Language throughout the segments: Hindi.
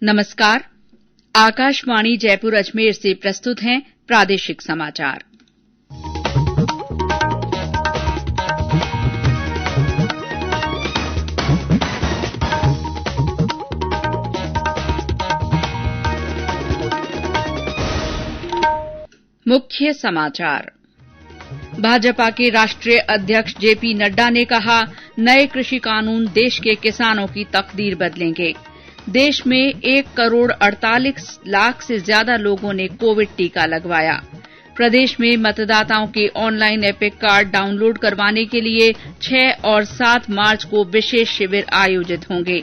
नमस्कार। आकाशवाणी जयपुर अजमेर से प्रस्तुत हैं प्रादेशिक समाचार। मुख्य समाचार। भाजपा के राष्ट्रीय अध्यक्ष जेपी नड्डा ने कहा, नए कृषि कानून देश के किसानों की तकदीर बदलेंगे। देश में 1 करोड़ 48 लाख से ज्यादा लोगों ने कोविड टीका लगवाया। प्रदेश में मतदाताओं के ऑनलाइन एपिक कार्ड डाउनलोड करवाने के लिए 6 और 7 मार्च को विशेष शिविर आयोजित होंगे।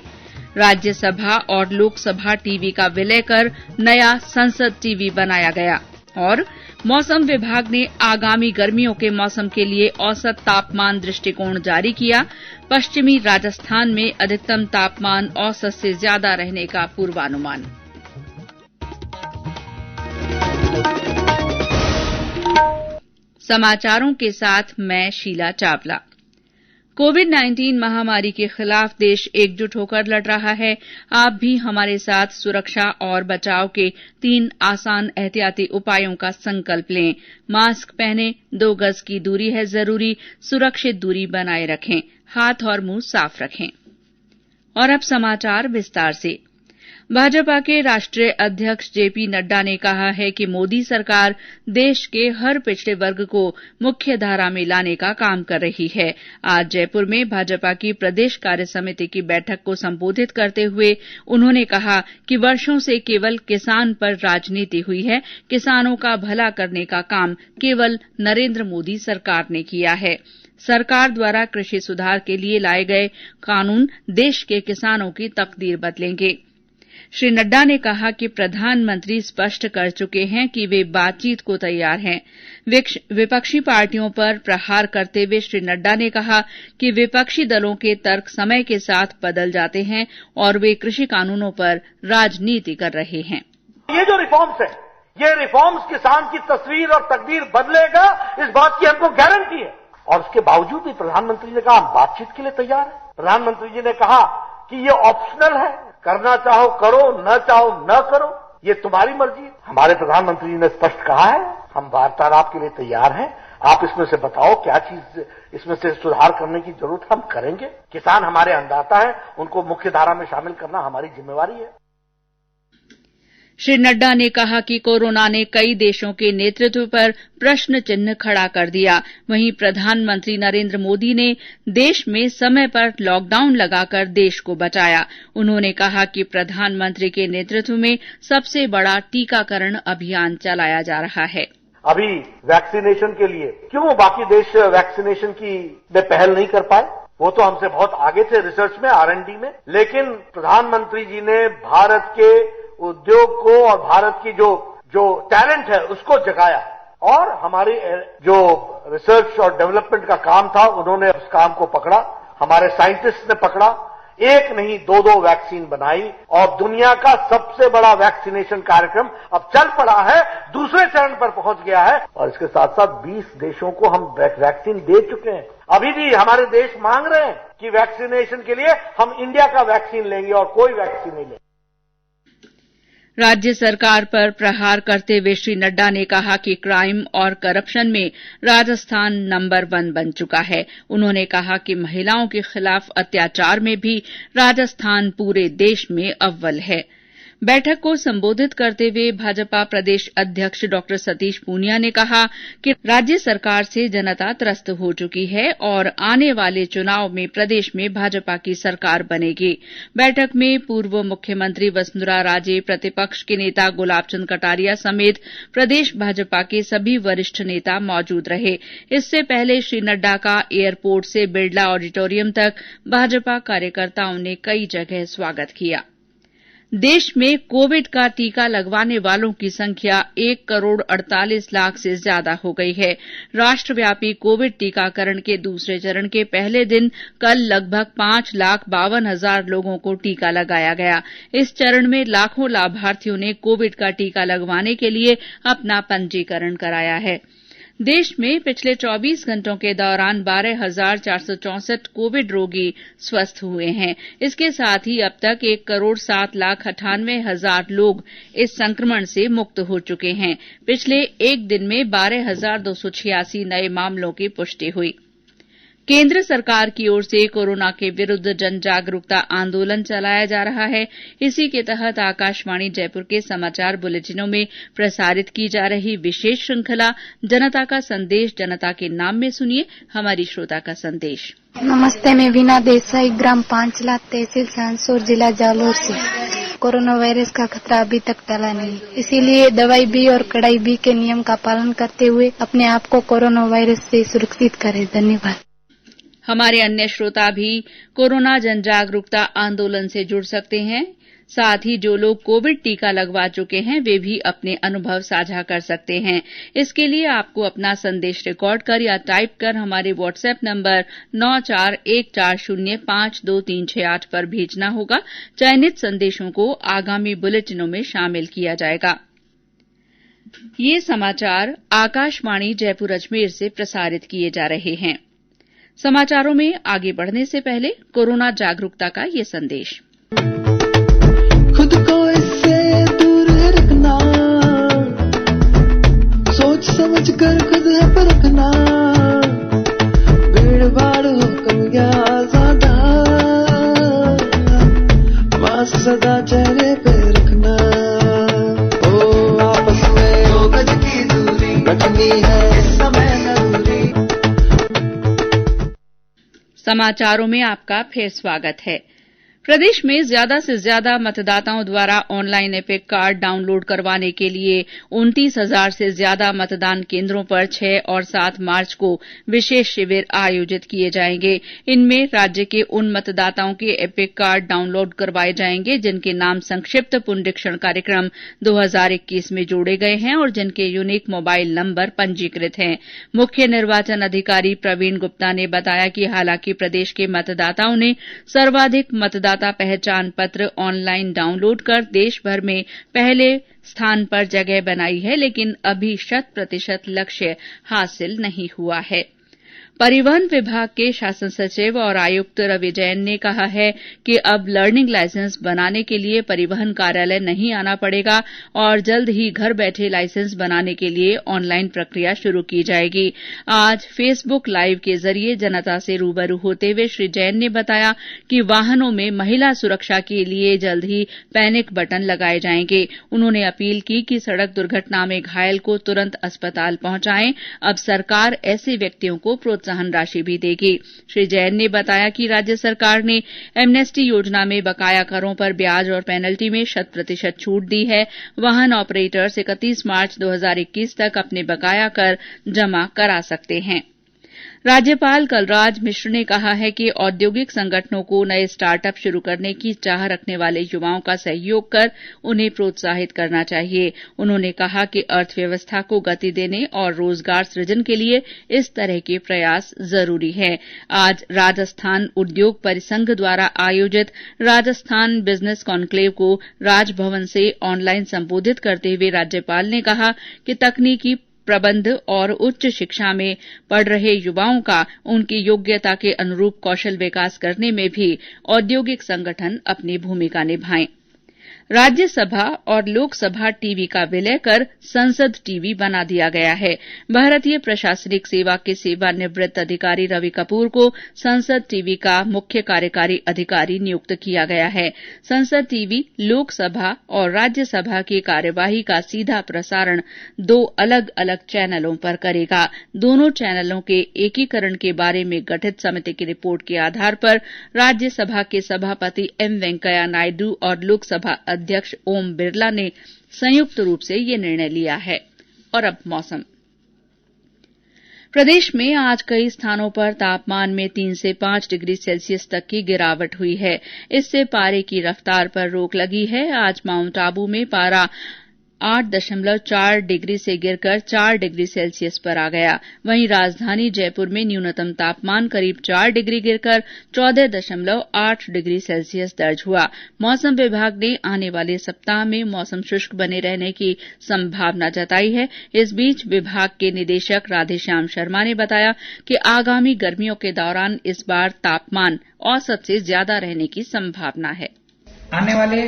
राज्यसभा और लोकसभा टीवी का विलय कर नया संसद टीवी बनाया गया। और मौसम विभाग ने आगामी गर्मियों के मौसम के लिए औसत तापमान दृष्टिकोण जारी किया। पश्चिमी राजस्थान में अधिकतम तापमान औसत से ज्यादा रहने का पूर्वानुमान। समाचारों के साथ मैं शीला चावला। कोविड-19 महामारी के खिलाफ देश एकजुट होकर लड़ रहा है। आप भी हमारे साथ सुरक्षा और बचाव के 3 आसान एहतियाती उपायों का संकल्प लें। मास्क पहनें, 2 गज की दूरी है जरूरी, सुरक्षित दूरी बनाए रखें, हाथ और मुंह साफ रखें। और अब समाचार विस्तार से। भाजपा के राष्ट्रीय अध्यक्ष जेपी नड्डा ने कहा है कि मोदी सरकार देश के हर पिछड़े वर्ग को मुख्य धारा में लाने का काम कर रही है। आज जयपुर में भाजपा की प्रदेश कार्य समिति की बैठक को संबोधित करते हुए उन्होंने कहा कि वर्षों से केवल किसान पर राजनीति हुई है। किसानों का भला करने का काम केवल नरेंद्र मोदी सरकार ने किया है। सरकार द्वारा कृषि सुधार के लिए लाए गए कानून देश के किसानों की तकदीर बदलेंगे। श्री नड्डा ने कहा कि प्रधानमंत्री स्पष्ट कर चुके हैं कि वे बातचीत को तैयार हैं। विपक्षी पार्टियों पर प्रहार करते हुए श्री नड्डा ने कहा कि विपक्षी दलों के तर्क समय के साथ बदल जाते हैं और वे कृषि कानूनों पर राजनीति कर रहे हैं। ये जो रिफॉर्म्स है, ये रिफॉर्म्स किसान की तस्वीर और तकदीर बदलेगा, इस बात की हमको गारंटी है। और उसके बावजूद भी प्रधानमंत्री ने कहा हम बातचीत के लिए तैयार है। प्रधानमंत्री जी ने कहा कि ये ऑप्शनल है, करना चाहो करो, न चाहो न करो, ये तुम्हारी मर्जी। हमारे प्रधानमंत्री जी ने स्पष्ट कहा है हम वार्तालाप के लिए तैयार हैं। आप इसमें से बताओ क्या चीज इसमें से सुधार करने की जरूरत है, हम करेंगे। किसान हमारे अन्नदाता है, उनको मुख्य धारा में शामिल करना हमारी जिम्मेवारी है। श्री नड्डा ने कहा कि कोरोना ने कई देशों के नेतृत्व पर प्रश्न चिन्ह खड़ा कर दिया। वहीं प्रधानमंत्री नरेंद्र मोदी ने देश में समय पर लॉकडाउन लगाकर देश को बचाया। उन्होंने कहा कि प्रधानमंत्री के नेतृत्व में सबसे बड़ा टीकाकरण अभियान चलाया जा रहा है। अभी वैक्सीनेशन के लिए क्यों बाकी देश वैक्सीनेशन की पहल नहीं कर पाए? वो तो हमसे बहुत आगे थे रिसर्च में, R&D में। लेकिन प्रधानमंत्री जी ने भारत के उद्योग को और भारत की जो टैलेंट है उसको जगाया और हमारी जो रिसर्च और डेवलपमेंट का काम था उन्होंने उस काम को पकड़ा। हमारे साइंटिस्ट ने पकड़ा, 1 नहीं 2 वैक्सीन बनाई और दुनिया का सबसे बड़ा वैक्सीनेशन कार्यक्रम अब चल पड़ा है, दूसरे चरण पर पहुंच गया है। और इसके साथ साथ 20 देशों को हम वैक्सीन दे चुके हैं। अभी भी हमारे देश मांग रहे हैं कि वैक्सीनेशन के लिए हम इंडिया का वैक्सीन लेंगे और कोई वैक्सीन नहीं लेंगे। राज्य सरकार पर प्रहार करते हुए श्री नड्डा ने कहा कि क्राइम और करप्शन में राजस्थान नंबर 1 बन चुका है। उन्होंने कहा कि महिलाओं के खिलाफ अत्याचार में भी राजस्थान पूरे देश में अव्वल है। बैठक को संबोधित करते हुए भाजपा प्रदेश अध्यक्ष डॉ सतीश पूनिया ने कहा कि राज्य सरकार से जनता त्रस्त हो चुकी है और आने वाले चुनाव में प्रदेश में भाजपा की सरकार बनेगी। बैठक में पूर्व मुख्यमंत्री वसुंधरा राजे, प्रतिपक्ष के नेता गुलाब चंद कटारिया समेत प्रदेश भाजपा के सभी वरिष्ठ नेता मौजूद रहे। इससे पहले श्री नड्डा का एयरपोर्ट से बिरला ऑडिटोरियम तक भाजपा कार्यकर्ताओं ने कई जगह स्वागत किया। देश में कोविड का टीका लगवाने वालों की संख्या 1 करोड़ 48 लाख से ज्यादा हो गई है। राष्ट्रव्यापी कोविड टीकाकरण के दूसरे चरण के पहले दिन कल लगभग 5,52,000 लोगों को टीका लगाया गया। इस चरण में लाखों लाभार्थियों ने कोविड का टीका लगवाने के लिए अपना पंजीकरण कराया है। देश में पिछले 24 घंटों के दौरान 12,464 कोविड रोगी स्वस्थ हुए हैं। इसके साथ ही अब तक 1,07,98,000 लोग इस संक्रमण से मुक्त हो चुके हैं। पिछले एक दिन में 12,286 नए मामलों की पुष्टि हुई। केंद्र सरकार की ओर से कोरोना के विरुद्ध जन जागरूकता आंदोलन चलाया जा रहा है। इसी के तहत आकाशवाणी जयपुर के समाचार बुलेटिनों में प्रसारित की जा रही विशेष श्रृंखला जनता का संदेश जनता के नाम में सुनिए हमारी श्रोता का संदेश। नमस्ते, मैं वीना देसाई, ग्राम पांचला, तहसील सांसौर, जिला जालौर से। कोरोना वायरस का खतरा अभी तक टला नहीं, इसीलिए दवाई भी और कड़ाई भी के नियम का पालन करते हुए अपने आप को कोरोना वायरस से सुरक्षित करें। धन्यवाद। हमारे अन्य श्रोता भी कोरोना जन जागरूकता आंदोलन से जुड़ सकते हैं। साथ ही जो लोग कोविड टीका लगवा चुके हैं वे भी अपने अनुभव साझा कर सकते हैं। इसके लिए आपको अपना संदेश रिकॉर्ड कर या टाइप कर हमारे व्हाट्सएप नंबर 9414052368 पर भेजना होगा। चयनित संदेशों को आगामी बुलेटिनों में शामिल किया जाएगा। ये समाचार आकाशवाणी जयपुर अजमेर से प्रसारित किए जा रहे हैं। समाचारों में आगे बढ़ने से पहले कोरोना जागरूकता का ये संदेश। खुद को इससे दूर रखना, सोच समझ कर खुद है परखना, भीड़ भाड़ हो कम या ज्यादा, मास्क सदा चेहरे पे रखना, ओ आपस में 2 गज की दूरी रखनी है इस समय जरूरी। समाचारों में आपका फिर स्वागत है। प्रदेश में ज्यादा से ज्यादा मतदाताओं द्वारा ऑनलाइन एपिक कार्ड डाउनलोड करवाने के लिए 29,000 से ज्यादा मतदान केन्द्रों पर 6 और 7 मार्च को विशेष शिविर आयोजित किए जाएंगे। इनमें राज्य के उन मतदाताओं के एपिक कार्ड डाउनलोड करवाए जाएंगे जिनके नाम संक्षिप्त पुनरीक्षण कार्यक्रम 2021 में जोड़े गए हैं और जिनके यूनिक मोबाइल नंबर पंजीकृत हैं। मुख्य निर्वाचन अधिकारी प्रवीण गुप्ता ने बताया कि हालांकि प्रदेश के मतदाताओं ने सर्वाधिक मतदाता पहचान पत्र ऑनलाइन डाउनलोड कर देश भर में पहले स्थान पर जगह बनाई है, लेकिन अभी 100% लक्ष्य हासिल नहीं हुआ है। परिवहन विभाग के शासन सचिव और आयुक्त रवि जैन ने कहा है कि अब लर्निंग लाइसेंस बनाने के लिए परिवहन कार्यालय नहीं आना पड़ेगा और जल्द ही घर बैठे लाइसेंस बनाने के लिए ऑनलाइन प्रक्रिया शुरू की जाएगी। आज फेसबुक लाइव के जरिए जनता से रूबरू होते हुए श्री जैन ने बताया कि वाहनों में महिला सुरक्षा के लिए जल्द ही पैनिक बटन लगाए जाएंगे। उन्होंने अपील की कि सड़क दुर्घटना में घायल को तुरंत अस्पताल पहुंचाएं। अब सरकार ऐसे व्यक्तियों को प्रोत्साहन राशि भी देगी। श्री जैन ने बताया कि राज्य सरकार ने एमनेस्टी योजना में बकाया करों पर ब्याज और पेनल्टी में 100% छूट दी है। वाहन ऑपरेटर्स 31 मार्च 2021 तक अपने बकाया कर जमा करा सकते हैं। राज्यपाल कलराज मिश्र ने कहा है कि औद्योगिक संगठनों को नए स्टार्टअप शुरू करने की चाह रखने वाले युवाओं का सहयोग कर उन्हें प्रोत्साहित करना चाहिए। उन्होंने कहा कि अर्थव्यवस्था को गति देने और रोजगार सृजन के लिए इस तरह के प्रयास जरूरी है। आज राजस्थान उद्योग परिसंघ द्वारा आयोजित राजस्थान बिजनेस कॉन्क्लेव को राजभवन से ऑनलाइन संबोधित करते हुए राज्यपाल ने कहा कि तकनीकी प्रबंध और उच्च शिक्षा में पढ़ रहे युवाओं का उनकी योग्यता के अनुरूप कौशल विकास करने में भी औद्योगिक संगठन अपनी भूमिका निभाएं। राज्यसभा और लोकसभा टीवी का विलय कर संसद टीवी बना दिया गया है। भारतीय प्रशासनिक सेवा के सेवानिवृत्त अधिकारी रवि कपूर को संसद टीवी का मुख्य कार्यकारी अधिकारी नियुक्त किया गया है। संसद टीवी लोकसभा और राज्यसभा की कार्यवाही का सीधा प्रसारण 2 अलग अलग चैनलों पर करेगा। दोनों चैनलों के एकीकरण के बारे में गठित समिति की रिपोर्ट के आधार पर राज्यसभा के सभापति एम वेंकैया नायडू और लोकसभा अध्यक्ष ओम बिरला ने संयुक्त रूप से ये निर्णय लिया है। और अब मौसम। प्रदेश में आज कई स्थानों पर तापमान में 3 से 5 डिग्री सेल्सियस तक की गिरावट हुई है। इससे पारे की रफ्तार पर रोक लगी है। आज माउंट आबू में पारा 8.4 डिग्री से गिरकर 4 डिग्री सेल्सियस पर आ गया। वहीं राजधानी जयपुर में न्यूनतम तापमान करीब 4 डिग्री गिरकर 14.8 डिग्री सेल्सियस दर्ज हुआ। मौसम विभाग ने आने वाले सप्ताह में मौसम शुष्क बने रहने की संभावना जताई है। इस बीच विभाग के निदेशक राधेश्याम शर्मा ने बताया कि आगामी गर्मियों के दौरान इस बार तापमान औसत से ज्यादा रहने की संभावना है। आने वाले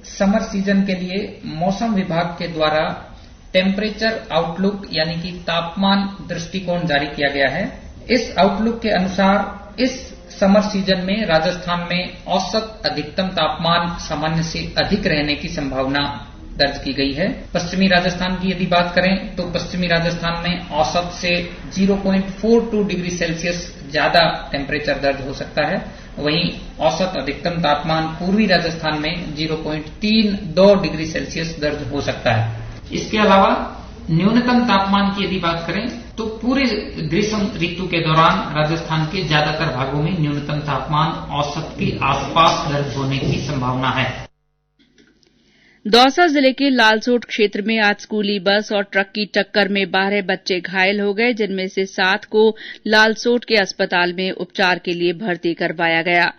समर सीजन के लिए मौसम विभाग के द्वारा टेम्परेचर आउटलुक यानी कि तापमान दृष्टिकोण जारी किया गया है। इस आउटलुक के अनुसार इस समर सीजन में राजस्थान में औसत अधिकतम तापमान सामान्य से अधिक रहने की संभावना दर्ज की गई है। पश्चिमी राजस्थान की यदि बात करें तो पश्चिमी राजस्थान में औसत से 0.42 डिग्री सेल्सियस ज्यादा टेम्परेचर दर्ज हो सकता है। वहीं औसत अधिकतम तापमान पूर्वी राजस्थान में 0.32 डिग्री सेल्सियस दर्ज हो सकता है। इसके अलावा न्यूनतम तापमान की यदि बात करें तो पूरे ग्रीष्म ऋतु के दौरान राजस्थान के ज्यादातर भागों में न्यूनतम तापमान औसत के आसपास दर्ज होने की संभावना है। दौसा जिले के लालसोट क्षेत्र में आज स्कूली बस और ट्रक की टक्कर में 12 बच्चे घायल हो गए, जिनमें से 7 को लालसोट के अस्पताल में उपचार के लिए भर्ती करवाया गया।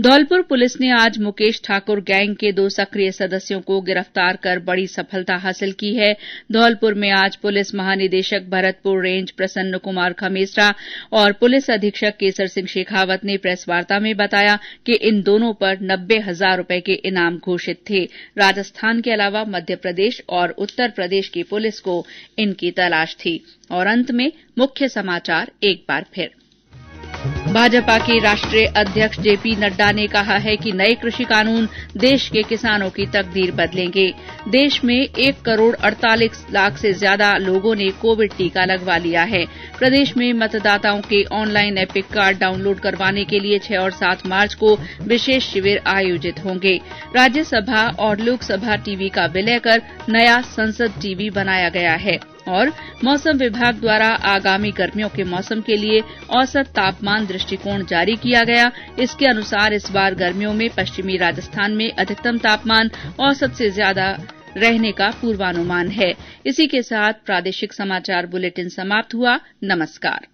धौलपुर पुलिस ने आज मुकेश ठाकुर गैंग के 2 सक्रिय सदस्यों को गिरफ्तार कर बड़ी सफलता हासिल की है। धौलपुर में आज पुलिस महानिदेशक भरतपुर रेंज प्रसन्न कुमार खमेसरा और पुलिस अधीक्षक केसर सिंह शेखावत ने प्रेस वार्ता में बताया कि इन दोनों पर 90,000 रूपये के इनाम घोषित थे। राजस्थान के अलावा मध्य प्रदेश और उत्तर प्रदेश की पुलिस को इनकी तलाश थी। और अंत में मुख्य समाचार एक बार फिर। भाजपा के राष्ट्रीय अध्यक्ष जेपी नड्डा ने कहा है कि नए कृषि कानून देश के किसानों की तकदीर बदलेंगे। देश में 1 करोड़ 48 लाख से ज्यादा लोगों ने कोविड टीका लगवा लिया है। प्रदेश में मतदाताओं के ऑनलाइन एपिक कार्ड डाउनलोड करवाने के लिए 6 और 7 मार्च को विशेष शिविर आयोजित होंगे। राज्यसभा और लोकसभा टीवी का विलय कर नया संसद टीवी बनाया गया है। और मौसम विभाग द्वारा आगामी गर्मियों के मौसम के लिए औसत तापमान दृष्टिकोण जारी किया गया। इसके अनुसार इस बार गर्मियों में पश्चिमी राजस्थान में अधिकतम तापमान औसत से ज्यादा रहने का पूर्वानुमान है। इसी के साथ प्रादेशिक समाचार बुलेटिन समाप्त हुआ। नमस्कार।